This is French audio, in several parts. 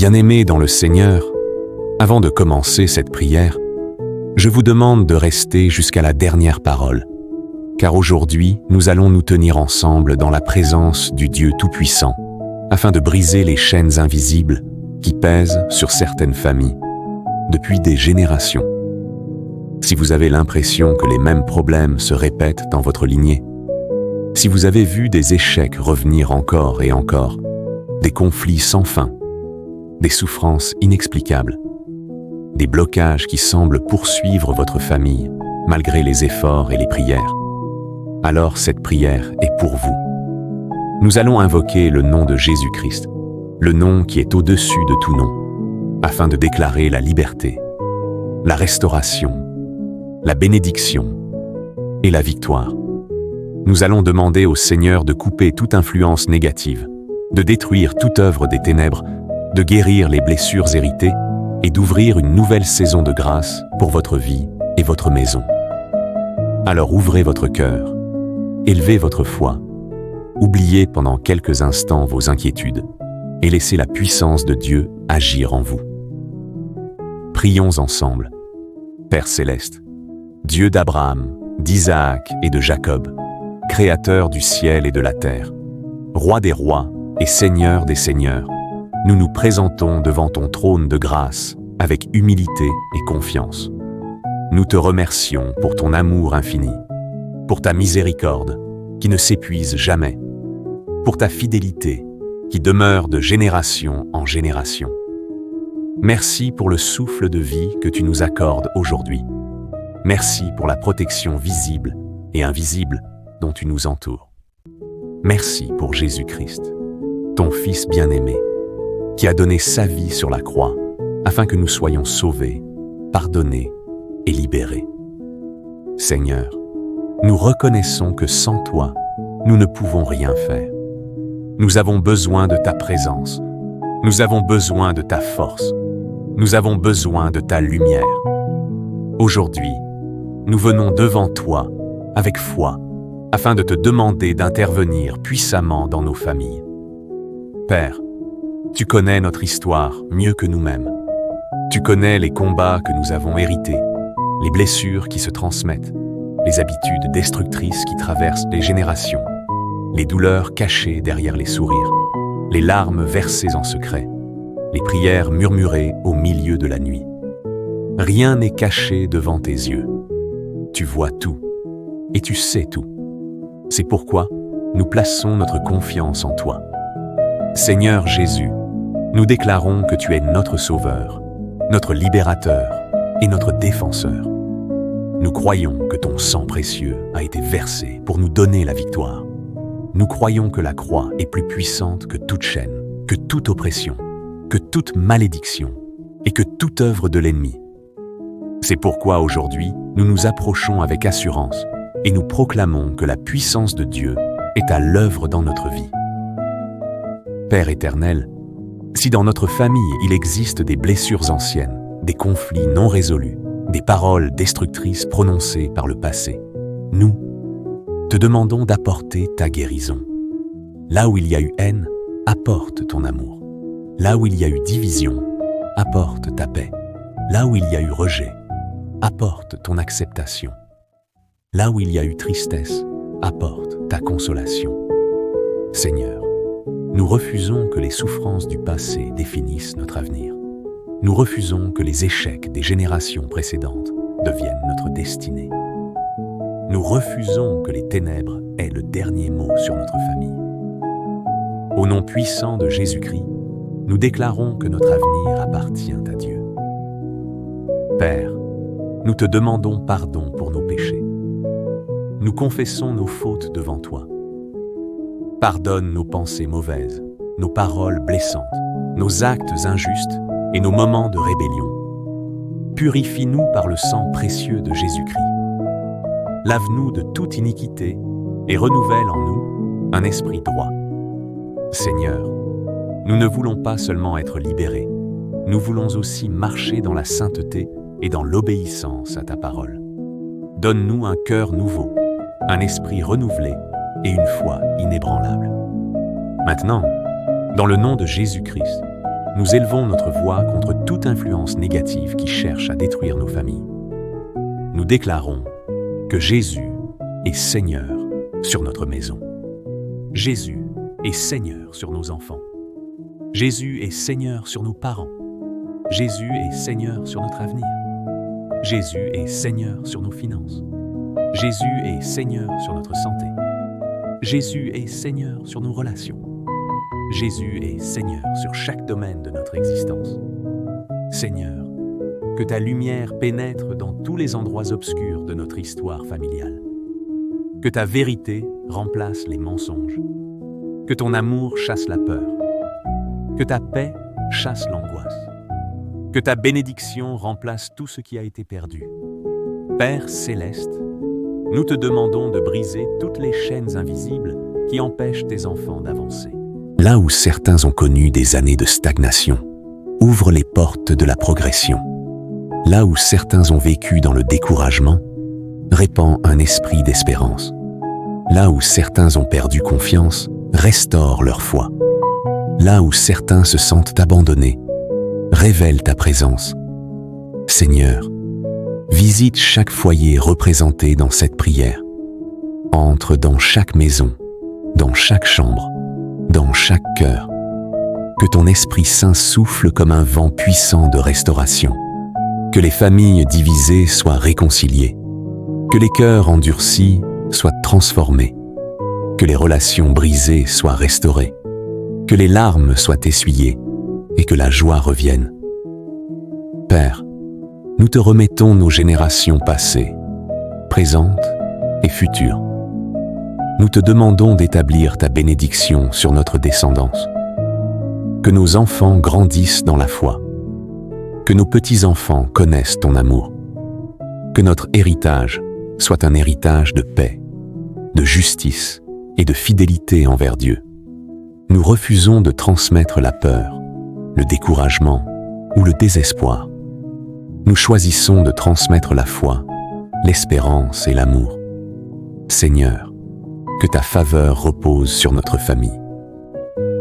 Bien-aimés dans le Seigneur, avant de commencer cette prière, je vous demande de rester jusqu'à la dernière parole, car aujourd'hui, nous allons nous tenir ensemble dans la présence du Dieu Tout-Puissant, afin de briser les chaînes invisibles qui pèsent sur certaines familles depuis des générations. Si vous avez l'impression que les mêmes problèmes se répètent dans votre lignée, si vous avez vu des échecs revenir encore et encore, des conflits sans fin, des souffrances inexplicables, des blocages qui semblent poursuivre votre famille malgré les efforts et les prières, alors cette prière est pour vous. Nous allons invoquer le nom de Jésus-Christ, le nom qui est au-dessus de tout nom, afin de déclarer la liberté, la restauration, la bénédiction et la victoire. Nous allons demander au Seigneur de couper toute influence négative, de détruire toute œuvre des ténèbres, de guérir les blessures héritées et d'ouvrir une nouvelle saison de grâce pour votre vie et votre maison. Alors ouvrez votre cœur, élevez votre foi, oubliez pendant quelques instants vos inquiétudes et laissez la puissance de Dieu agir en vous. Prions ensemble. Père céleste, Dieu d'Abraham, d'Isaac et de Jacob, Créateur du ciel et de la terre, Roi des rois et Seigneur des seigneurs, nous nous présentons devant ton trône de grâce avec humilité et confiance. Nous te remercions pour ton amour infini, pour ta miséricorde qui ne s'épuise jamais, pour ta fidélité qui demeure de génération en génération. Merci pour le souffle de vie que tu nous accordes aujourd'hui. Merci pour la protection visible et invisible dont tu nous entoures. Merci pour Jésus-Christ, ton Fils bien-aimé, qui a donné sa vie sur la croix afin que nous soyons sauvés, pardonnés et libérés. Seigneur, nous reconnaissons que sans toi, nous ne pouvons rien faire. Nous avons besoin de ta présence. Nous avons besoin de ta force. Nous avons besoin de ta lumière. Aujourd'hui, nous venons devant toi avec foi afin de te demander d'intervenir puissamment dans nos familles. Père, tu connais notre histoire mieux que nous-mêmes. Tu connais les combats que nous avons hérités, les blessures qui se transmettent, les habitudes destructrices qui traversent les générations, les douleurs cachées derrière les sourires, les larmes versées en secret, les prières murmurées au milieu de la nuit. Rien n'est caché devant tes yeux. Tu vois tout et tu sais tout. C'est pourquoi nous plaçons notre confiance en toi. Seigneur Jésus, nous déclarons que tu es notre Sauveur, notre Libérateur et notre Défenseur. Nous croyons que ton sang précieux a été versé pour nous donner la victoire. Nous croyons que la croix est plus puissante que toute chaîne, que toute oppression, que toute malédiction et que toute œuvre de l'ennemi. C'est pourquoi aujourd'hui, nous nous approchons avec assurance et nous proclamons que la puissance de Dieu est à l'œuvre dans notre vie. Père éternel, si dans notre famille il existe des blessures anciennes, des conflits non résolus, des paroles destructrices prononcées par le passé, nous te demandons d'apporter ta guérison. Là où il y a eu haine, apporte ton amour. Là où il y a eu division, apporte ta paix. Là où il y a eu rejet, apporte ton acceptation. Là où il y a eu tristesse, apporte ta consolation. Seigneur, nous refusons que les souffrances du passé définissent notre avenir. Nous refusons que les échecs des générations précédentes deviennent notre destinée. Nous refusons que les ténèbres aient le dernier mot sur notre famille. Au nom puissant de Jésus-Christ, nous déclarons que notre avenir appartient à Dieu. Père, nous te demandons pardon pour nos péchés. Nous confessons nos fautes devant toi. Pardonne nos pensées mauvaises, nos paroles blessantes, nos actes injustes et nos moments de rébellion. Purifie-nous par le sang précieux de Jésus-Christ. Lave-nous de toute iniquité et renouvelle en nous un esprit droit. Seigneur, nous ne voulons pas seulement être libérés, nous voulons aussi marcher dans la sainteté et dans l'obéissance à ta parole. Donne-nous un cœur nouveau, un esprit renouvelé et une foi inébranlable. Maintenant, dans le nom de Jésus-Christ, nous élevons notre voix contre toute influence négative qui cherche à détruire nos familles. Nous déclarons que Jésus est Seigneur sur notre maison. Jésus est Seigneur sur nos enfants. Jésus est Seigneur sur nos parents. Jésus est Seigneur sur notre avenir. Jésus est Seigneur sur nos finances. Jésus est Seigneur sur notre santé. Jésus est Seigneur sur nos relations. Jésus est Seigneur sur chaque domaine de notre existence. Seigneur, que ta lumière pénètre dans tous les endroits obscurs de notre histoire familiale. Que ta vérité remplace les mensonges. Que ton amour chasse la peur. Que ta paix chasse l'angoisse. Que ta bénédiction remplace tout ce qui a été perdu. Père céleste, nous te demandons de briser toutes les chaînes invisibles qui empêchent tes enfants d'avancer. Là où certains ont connu des années de stagnation, ouvre les portes de la progression. Là où certains ont vécu dans le découragement, répand un esprit d'espérance. Là où certains ont perdu confiance, restaure leur foi. Là où certains se sentent abandonnés, révèle ta présence. Seigneur, visite chaque foyer représenté dans cette prière. Entre dans chaque maison, dans chaque chambre, dans chaque cœur. Que ton Esprit Saint souffle comme un vent puissant de restauration. Que les familles divisées soient réconciliées. Que les cœurs endurcis soient transformés. Que les relations brisées soient restaurées. Que les larmes soient essuyées et que la joie revienne. Père, nous te remettons nos générations passées, présentes et futures. Nous te demandons d'établir ta bénédiction sur notre descendance. Que nos enfants grandissent dans la foi. Que nos petits-enfants connaissent ton amour. Que notre héritage soit un héritage de paix, de justice et de fidélité envers Dieu. Nous refusons de transmettre la peur, le découragement ou le désespoir. Nous choisissons de transmettre la foi, l'espérance et l'amour. Seigneur, que ta faveur repose sur notre famille.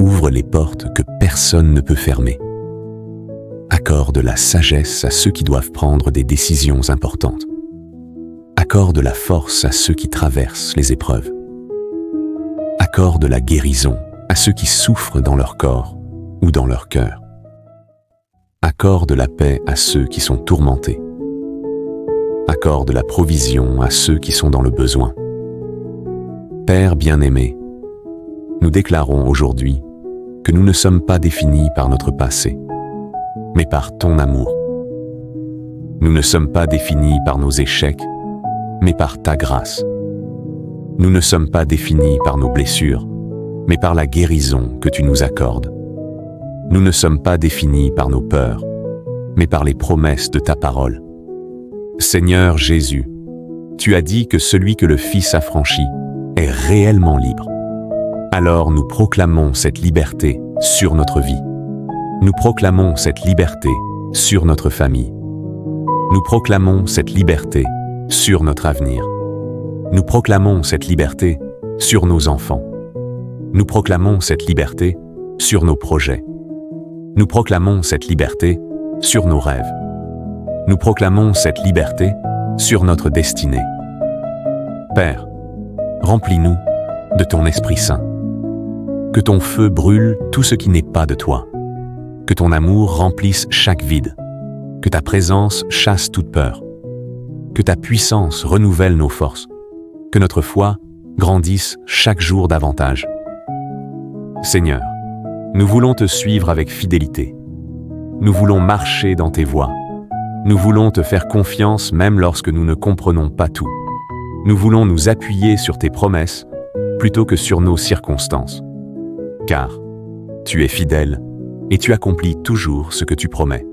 Ouvre les portes que personne ne peut fermer. Accorde la sagesse à ceux qui doivent prendre des décisions importantes. Accorde la force à ceux qui traversent les épreuves. Accorde la guérison à ceux qui souffrent dans leur corps ou dans leur cœur. Accorde la paix à ceux qui sont tourmentés. Accorde la provision à ceux qui sont dans le besoin. Père bien-aimé, nous déclarons aujourd'hui que nous ne sommes pas définis par notre passé, mais par ton amour. Nous ne sommes pas définis par nos échecs, mais par ta grâce. Nous ne sommes pas définis par nos blessures, mais par la guérison que tu nous accordes. Nous ne sommes pas définis par nos peurs, mais par les promesses de ta parole. Seigneur Jésus, tu as dit que celui que le Fils affranchit est réellement libre. Alors nous proclamons cette liberté sur notre vie. Nous proclamons cette liberté sur notre famille. Nous proclamons cette liberté sur notre avenir. Nous proclamons cette liberté sur nos enfants. Nous proclamons cette liberté sur nos projets. Nous proclamons cette liberté sur nos rêves. Nous proclamons cette liberté sur notre destinée. Père, remplis-nous de ton Esprit Saint. Que ton feu brûle tout ce qui n'est pas de toi. Que ton amour remplisse chaque vide. Que ta présence chasse toute peur. Que ta puissance renouvelle nos forces. Que notre foi grandisse chaque jour davantage. Seigneur, nous voulons te suivre avec fidélité. Nous voulons marcher dans tes voies. Nous voulons te faire confiance même lorsque nous ne comprenons pas tout. Nous voulons nous appuyer sur tes promesses plutôt que sur nos circonstances. Car tu es fidèle et tu accomplis toujours ce que tu promets.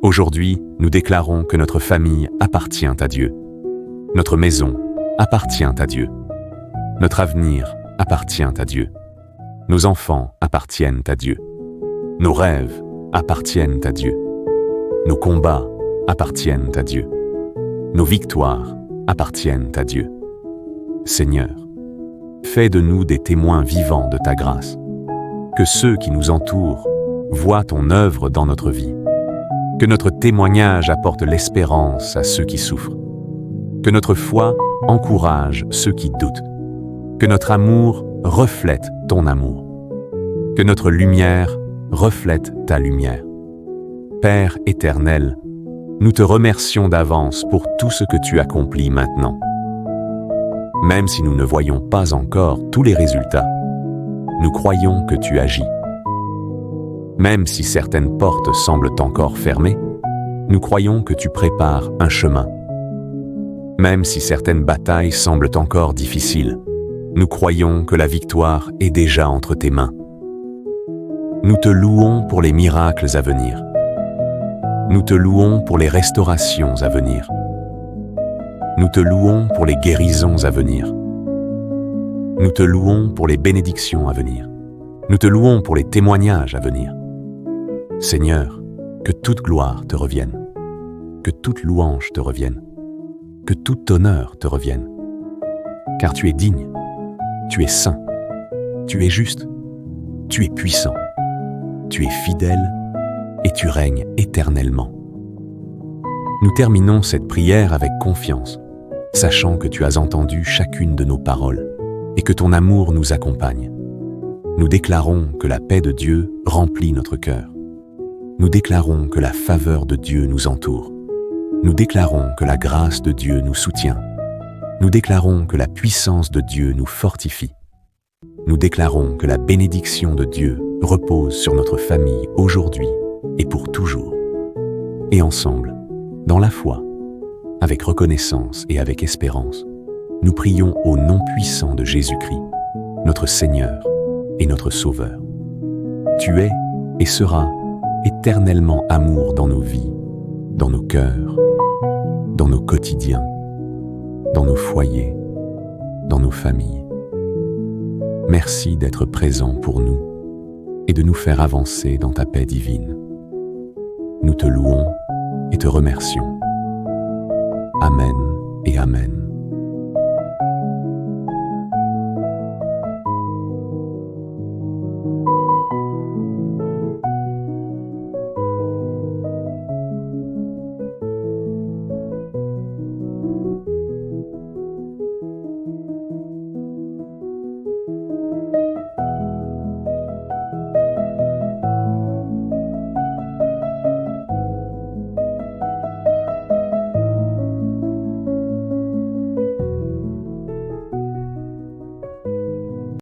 Aujourd'hui, nous déclarons que notre famille appartient à Dieu. Notre maison appartient à Dieu. Notre avenir appartient à Dieu. Nos enfants appartiennent à Dieu. Nos rêves appartiennent à Dieu. Nos combats appartiennent à Dieu. Nos victoires appartiennent à Dieu. Seigneur, fais de nous des témoins vivants de ta grâce. Que ceux qui nous entourent voie ton œuvre dans notre vie. Que notre témoignage apporte l'espérance à ceux qui souffrent. Que notre foi encourage ceux qui doutent. Que notre amour reflète ton amour. Que notre lumière reflète ta lumière. Père éternel, nous te remercions d'avance pour tout ce que tu accomplis maintenant. Même si nous ne voyons pas encore tous les résultats, nous croyons que tu agis. Même si certaines portes semblent encore fermées, nous croyons que tu prépares un chemin. Même si certaines batailles semblent encore difficiles, nous croyons que la victoire est déjà entre tes mains. Nous te louons pour les miracles à venir. Nous te louons pour les restaurations à venir. Nous te louons pour les guérisons à venir. Nous te louons pour les bénédictions à venir. Nous te louons pour les témoignages à venir. Seigneur, que toute gloire te revienne, que toute louange te revienne, que tout honneur te revienne, car tu es digne, tu es saint, tu es juste, tu es puissant, tu es fidèle et tu règnes éternellement. Nous terminons cette prière avec confiance, sachant que tu as entendu chacune de nos paroles et que ton amour nous accompagne. Nous déclarons que la paix de Dieu remplit notre cœur. Nous déclarons que la faveur de Dieu nous entoure. Nous déclarons que la grâce de Dieu nous soutient. Nous déclarons que la puissance de Dieu nous fortifie. Nous déclarons que la bénédiction de Dieu repose sur notre famille aujourd'hui et pour toujours. Et ensemble, dans la foi, avec reconnaissance et avec espérance, nous prions au nom puissant de Jésus-Christ, notre Seigneur et notre Sauveur. Tu es et seras éternellement amour dans nos vies, dans nos cœurs, dans nos quotidiens, dans nos foyers, dans nos familles. Merci d'être présent pour nous et de nous faire avancer dans ta paix divine. Nous te louons et te remercions. Amen et Amen.